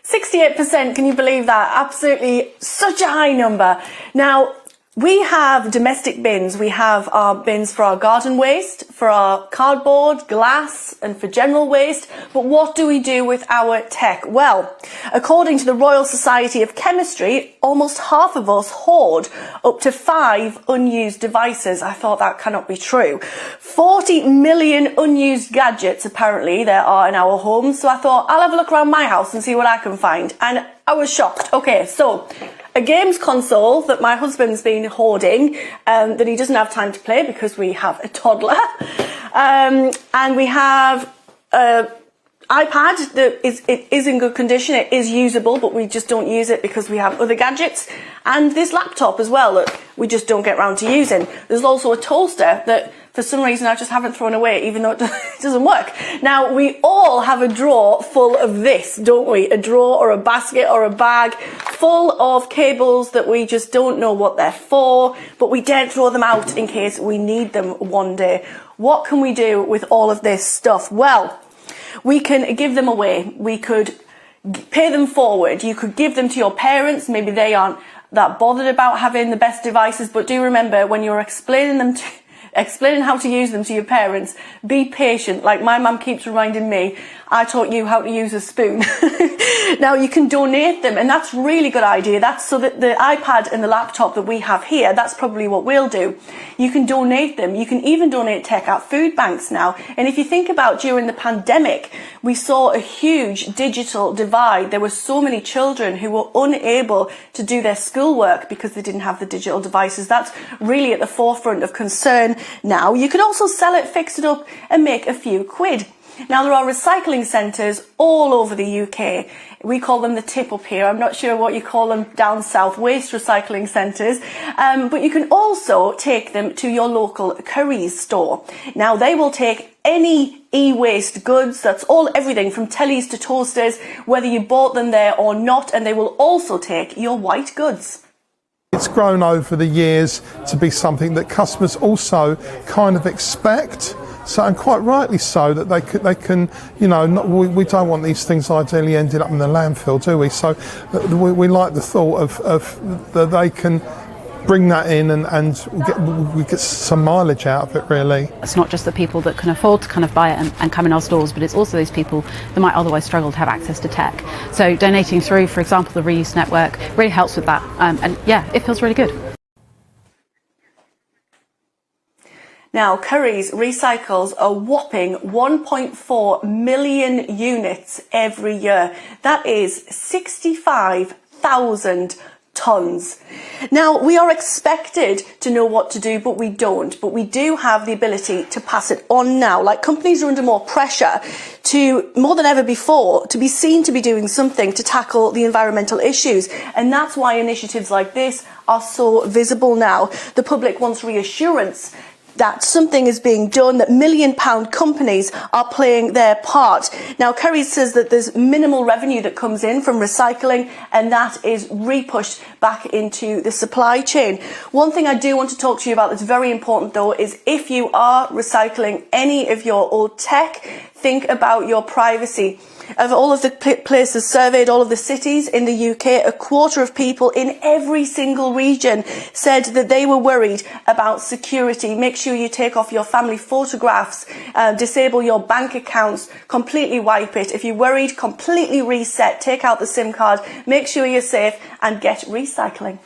68%, can you believe that? Absolutely such a high number. Now, we have domestic bins. We have our bins for our garden waste, for our cardboard, glass, and for general waste. But what do we do with our tech? Well, according to the Royal Society of Chemistry, almost half of us hoard up to 5 unused devices. I thought that cannot be true. 40 million unused gadgets, apparently, there are in our homes. So I thought, I'll have a look around my house and see what I can find. And I was shocked. Okay, so a games console that my husband's been hoarding, that he doesn't have time to play because we have a toddler. And we have an iPad that is in good condition. It is usable, but we just don't use it because we have other gadgets. And this laptop as well that we just don't get around to using. There's also a toaster that for some reason I just haven't thrown away, even though it doesn't work. Now, we all have a drawer full of this, don't we? A drawer or a basket or a bag full of cables that we just don't know what they're for, but we daren't throw them out in case we need them one day. What can we do with all of this stuff? Well, we can give them away. We could pay them forward. You could give them to your parents. Maybe they aren't that bothered about having the best devices, but do remember when you're explaining how to use them to your parents, be patient. Like my mum keeps reminding me, I taught you how to use a spoon. Now you can donate them, and that's a really good idea. That's so that the iPad and the laptop that we have here, that's probably what we'll do. You can donate them. You can even donate tech at food banks now. And if you think about during the pandemic, we saw a huge digital divide. There were so many children who were unable to do their schoolwork because they didn't have the digital devices. That's really at the forefront of concern now. You could also sell it, fix it up, and make a few quid. Now, there are recycling centres all over the UK. We call them the tip up here. I'm not sure what you call them down south, waste recycling centres. But you can also take them to your local Currys store. Now, they will take any e-waste goods, that's everything from tellies to toasters, whether you bought them there or not, and they will also take your white goods. It's grown over the years to be something that customers also kind of expect. So, and quite rightly so, that they can, you know, we don't want these things ideally ending up in the landfill, do we? So we like the thought of that they can bring that in and we get some mileage out of it, really. It's not just the people that can afford to kind of buy it and come in our stores, but it's also those people that might otherwise struggle to have access to tech. So donating through, for example, the Reuse Network really helps with that. And yeah, it feels really good. Now, Currys recycles a whopping 1.4 million units every year. That is 65,000 tonnes. Now, we are expected to know what to do, but we don't. But we do have the ability to pass it on now. Like, companies are under more pressure to, more than ever before, to be seen to be doing something to tackle the environmental issues. And that's why initiatives like this are so visible now. The public wants reassurance that something is being done, that £1 million companies are playing their part. Now, Currys says that there's minimal revenue that comes in from recycling, and that is re-pushed back into the supply chain. One thing I do want to talk to you about that's very important, though, is if you are recycling any of your old tech, think about your privacy. Of all of the places surveyed, all of the cities in the UK, a quarter of people in every single region said that they were worried about security. Make sure you take off your family photographs, disable your bank accounts, completely wipe it. If you're worried, completely reset, take out the SIM card, make sure you're safe and get recycling.